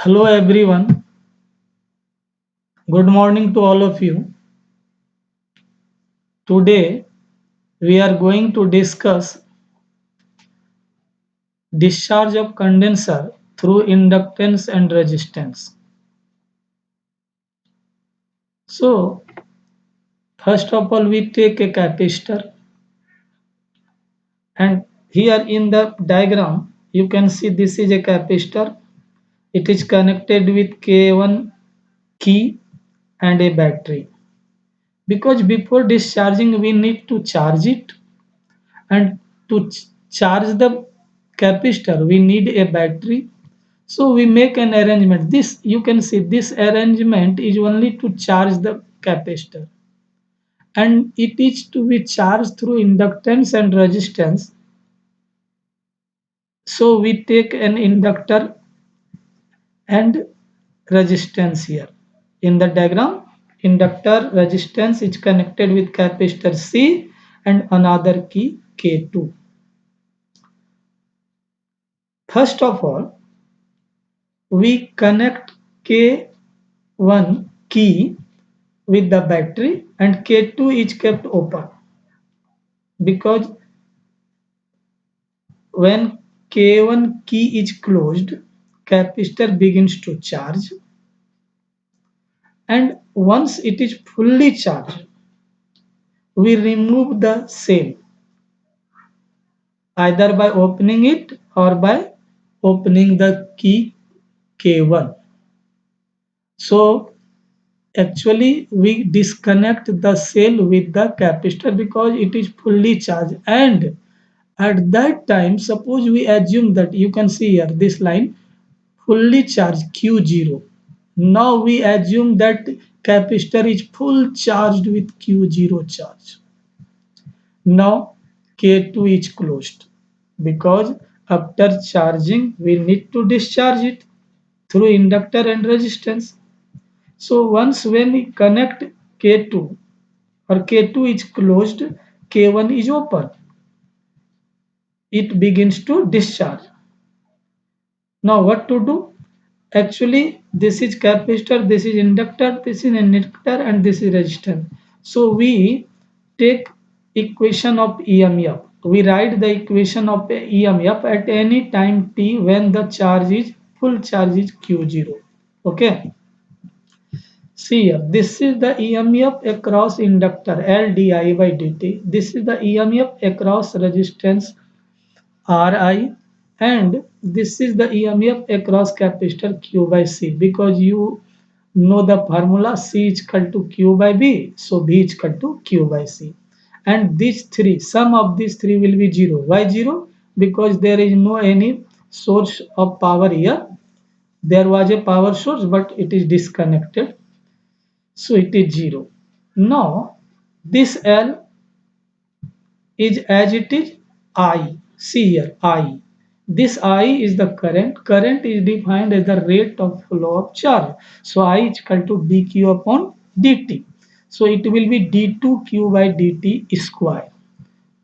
Hello everyone. Good morning to all of you. Today we are going to discuss discharge of condenser through inductance and resistance. So first of all we take a capacitor, and here in the diagram you can see this is a capacitor. It is connected with K1 key and a battery. Because before discharging we need to charge it, and to charge the capacitor we need a battery. So we make an arrangement. This, you can see, this arrangement is only to charge the capacitor, and it is to be charged through inductance and resistance. So we take an inductor and resistance here in the diagram. Inductor resistance is connected with capacitor C and another key K2. First of all, we connect K1 key with the battery, and K2 is kept open, because when K1 key is closed, capacitor begins to charge, and once it is fully charged, we remove the cell either by opening it or by opening the key K1. So actually we disconnect the cell with the capacitor because it is fully charged, and at that time suppose we assume that, you can see here this line, fully charged Q0. Now we assume that capacitor is full charged with Q0 charge. Now K2 is closed, because after charging we need to discharge it through inductor and resistance. So once when we connect K2, or K2 is closed, K1 is open, it begins to discharge. Now what to do? Actually this is capacitor, this is inductor, this is inductor, and this is resistor. So we take equation of EMF. We write the equation of EMF at any time t when the charge is full charge is Q0. Okay. See here, this is the EMF across inductor L di by dt. This is the EMF across resistance Ri, and this is the EMF across capacitor Q by C, because you know the formula C is equal to Q by B, so B is equal to Q by C. And these three, sum of these three will be 0. Why 0? Because there is no any source of power here. There was a power source but it is disconnected, so it is 0. Now this L is as it is I. See here, I. This I is the current. Current is defined as the rate of flow of charge. So I is equal to dq upon dt. So it will be d2q by dt square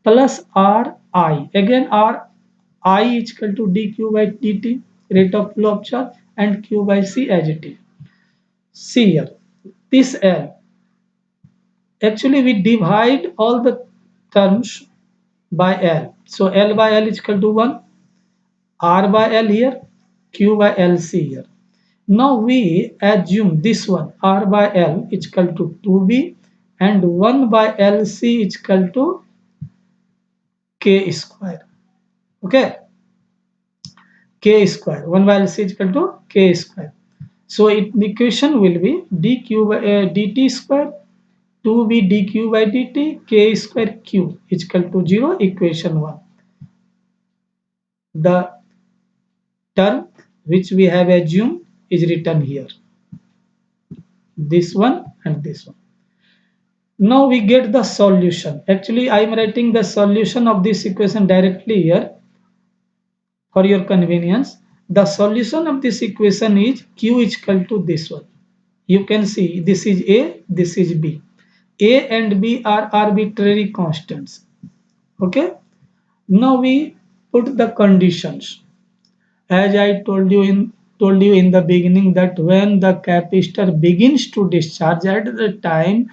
plus Ri. Again I is equal to dq by dt, rate of flow of charge, and q by c as it is. See here, this L, actually we divide all the terms by L. So L by L is equal to 1, R by L here, Q by LC here. Now we assume this one, R by L is equal to 2B, and 1 by LC is equal to K square. Okay, K square, 1 by LC is equal to K square. So the equation will be dq by dt square 2b dq by dt k square q is equal to 0, equation 1. The term which we have assumed is written here, this one and this one. Now we get the solution. Actually I am writing the solution of this equation directly here for your convenience. The solution of this equation is q is equal to this one. You can see this is A, this is B. A and B are arbitrary constants. Okay. Now we put the conditions as I told you in told you in the beginning that when the capacitor begins to discharge, at the time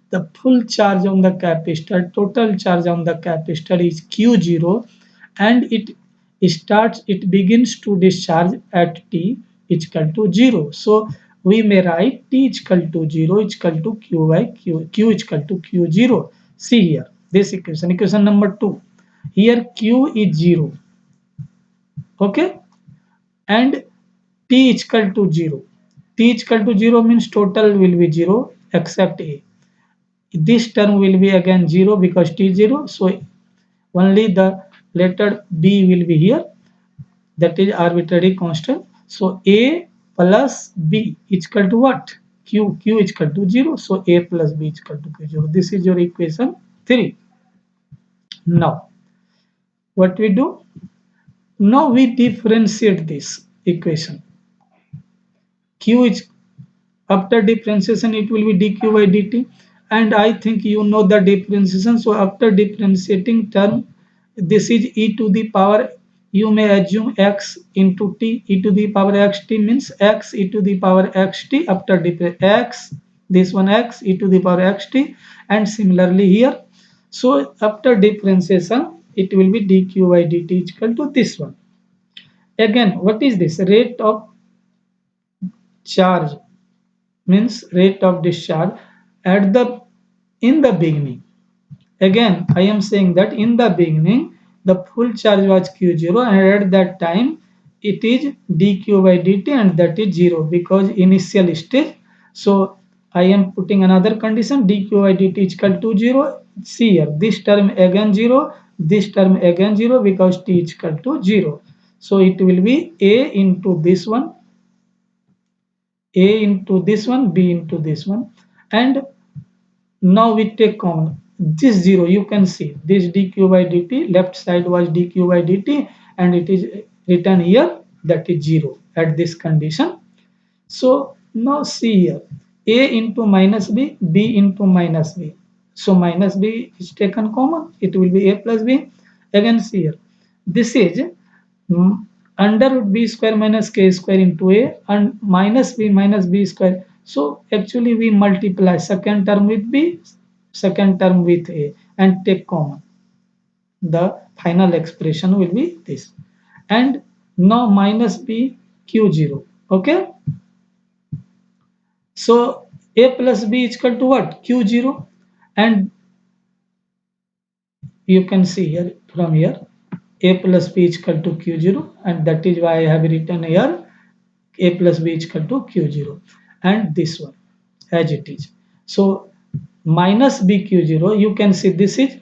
the full charge on the capacitor, total charge on the capacitor is Q0, and it begins to discharge at t is equal to 0. So we may write t is equal to 0 is equal to q by q is equal to q0. See here this equation number 2. Here q is 0, okay, and t is equal to 0. T is equal to 0 means total will be 0 except a. This term will be again 0 because t is 0. So only the letter b will be here, that is arbitrary constant. So a plus b is equal to what? Q is equal to 0. So a plus b is equal to q0. This is your equation 3. Now what we do? Now we differentiate this equation. Q is, after differentiation it will be dq by dt, and I think you know the differentiation. So after differentiating term, this is e to the power, you may assume x into t. E to the power xt means x e to the power xt after x, this one x e to the power xt, and similarly here. So after differentiation it will be dq by dt equal to this one. Again, what is this? Rate of charge means rate of discharge at the in the beginning. Again, I am saying that in the beginning the full charge was q0, and at that time it is dq by dt, and that is 0 because initial stage. So I am putting another condition, dq by dt is equal to 0. See here, this term again 0, this term again 0 because t is equal to 0. So it will be a into this one, a into this one, b into this one, and now we take common this 0. You can see this dq by dt, left side was dq by dt, and it is written here that is 0 at this condition. So now see here, a into minus b, b into minus b. So minus b is taken common, it will be a plus b. Again see here, this is under root b square minus k square into a, and minus b square. So actually we multiply second term with b, second term with a, and take common. The final expression will be this. And now minus b q0. Okay. So a plus b is equal to what? Q0. And you can see here from here a plus b is equal to q0, and that is why I have written here a plus b is equal to q0, and this one as it is. So minus b q0, you can see this is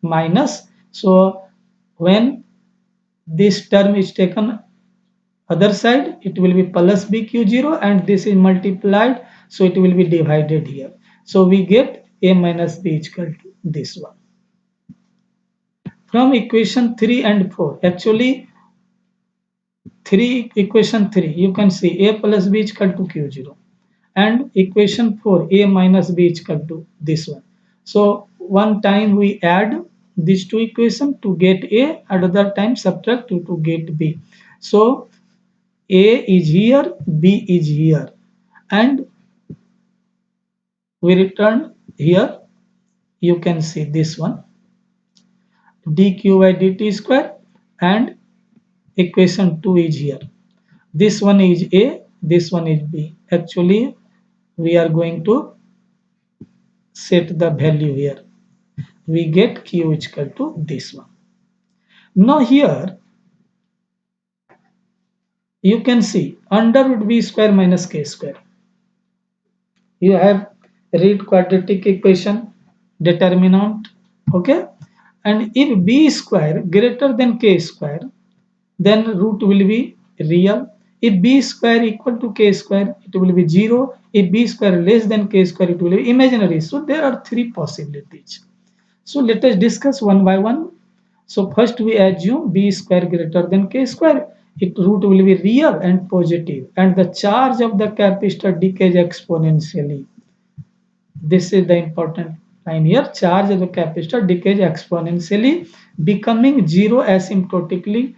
minus. So when this term is taken other side, it will be plus b q0, and this is multiplied, so it will be divided here. So we get a minus b is equal to this one. From equation 3 and 4, actually 3, equation 3, you can see a plus b is equal to q0, and equation 4 a minus b is equal to this one. So one time we add these two equations to get a, another time subtract to get b. So a is here, b is here, and we return here. You can see this one dq by dt square, and equation 2 is here. This one is a, this one is b. Actually we are going to set the value here. We get q is equal to this one. Now here you can see under root b square minus k square. You have read quadratic equation determinant, okay, and if b square greater than k square, then root will be real. If b square equal to k square, it will be 0. If b square less than k square, it will be imaginary. So there are three possibilities. So let us discuss one by one. So first we assume b square greater than k square. It root will be real and positive, and the charge of the capacitor decays exponentially. This is the important line here. Charge of the capacitor decays exponentially, becoming 0 asymptotically.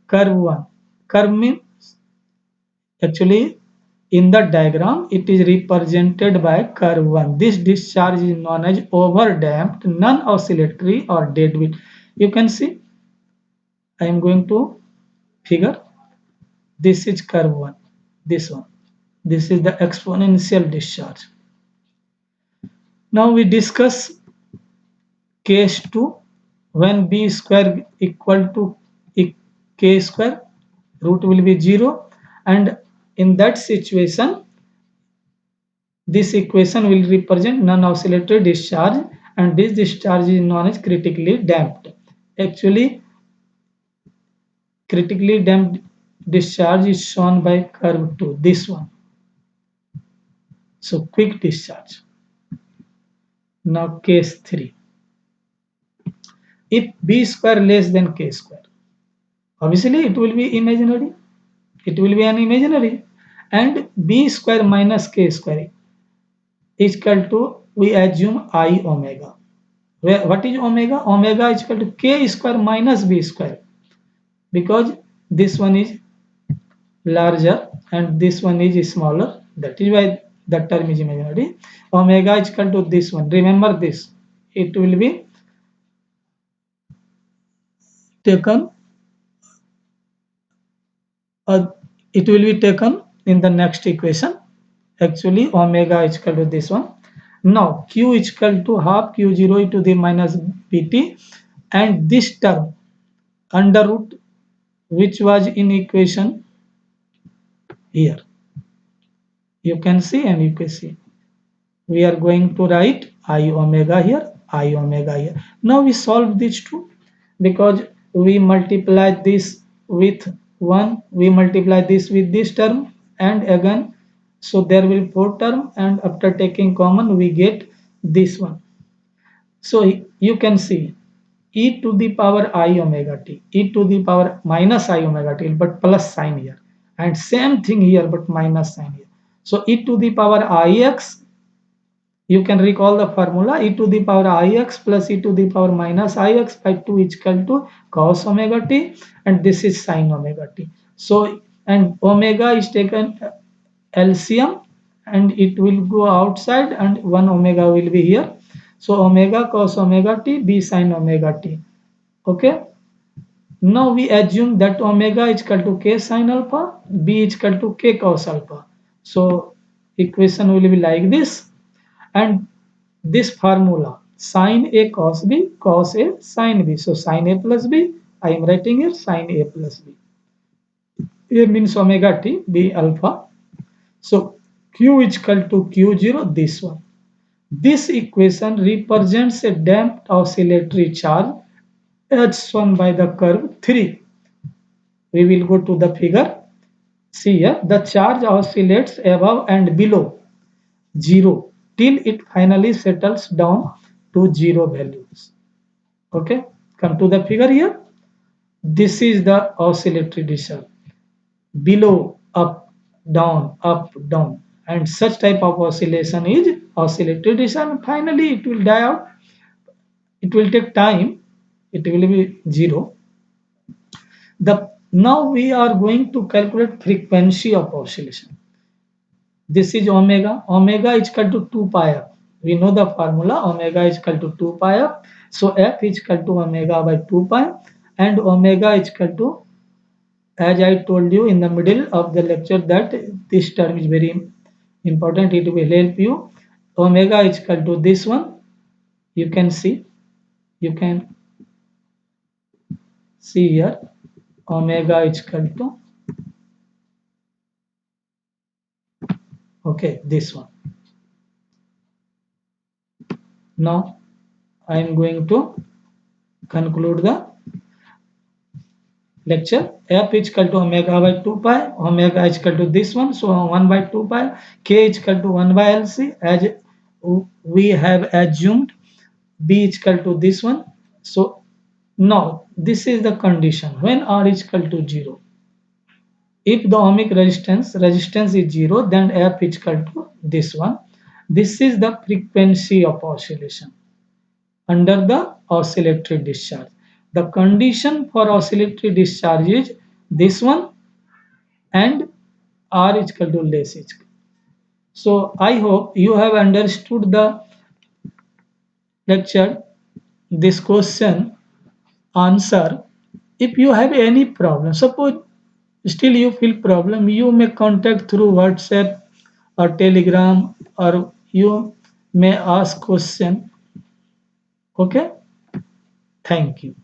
Curve 1. Curve means actually in the diagram it is represented by curve 1. This discharge is known as overdamped, non-oscillatory or deadwind. You can see I am going to figure. This is curve 1, this one. This is the exponential discharge. Now we discuss case 2 when b square equal to k square, root will be 0, and in that situation this equation will represent non-oscillatory discharge, and this discharge is known as critically damped. Actually, critically damped discharge is shown by curve 2, this one. So quick discharge. Now case 3. If b square less than k square, obviously it will be imaginary. It will be an imaginary, and b square minus k square is equal to, we assume, I omega. Where what is omega? Omega is equal to k square minus b square, because this one is larger and this one is smaller. That is why the term is imaginary. Omega is equal to this one. Remember this. It will be taken. Uh, it will be taken in the next equation. Actually, omega is equal to this one. Now q is equal to half q0 to the minus bt, and this term under root which was in equation here. You can see and you can see. We are going to write I omega here, I omega here. Now we solve these two, because we multiply this with 1, we multiply this with this term, and again, so there will be 4 term, and after taking common we get this one. So you can see e to the power I omega t, e to the power minus I omega t, but plus sign here, and same thing here but minus sign here. So e to the power ix, you can recall the formula, e to the power ix plus e to the power minus ix by 2 is equal to cos omega t, and this is sin omega t. So, and omega is taken LCM, and it will go outside, and 1 omega will be here. So omega cos omega t, b sin omega t. Okay. Now we assume that omega is equal to k sin alpha, b is equal to k cos alpha. So equation will be like this, and this formula sin a cos b, cos a sin b. So sin a plus b, I am writing here sin a plus b. A means omega t, b alpha. So q is equal to q0, this one. This equation represents a damped oscillatory charge as shown by the curve 3. We will go to the figure. See here, the charge oscillates above and below 0 till it finally settles down to 0 values. Okay, come to the figure here. This is the oscillatory discharge. Below, up, down, and such type of oscillation is oscillatory discharge. Finally, it will die out. It will take time. It will be 0. The now we are going to calculate frequency of oscillation. This is omega. Omega is equal to 2 pi f. We know the formula. Omega is equal to 2 pi f. So f is equal to omega by 2 pi, and omega is equal to, as I told you in the middle of the lecture, that this term is very important. It will help you. Omega is equal to this one. You can see. You can see here. Omega is equal to, okay, this one. Now I am going to conclude the lecture. F is equal to omega by 2 pi, omega is equal to this one, so 1 by 2 pi, k is equal to 1 by LC, as we have assumed b is equal to this one. So now this is the condition when r is equal to 0. If the ohmic resistance is 0, then f is equal to this one. This is the frequency of oscillation under the oscillatory discharge. The condition for oscillatory discharge is this one, and R is equal to less is. So I hope you have understood the lecture, this question answer. If you have any problem, suppose still you feel problem, you may contact through WhatsApp or Telegram, or you may ask question. Okay, thank you.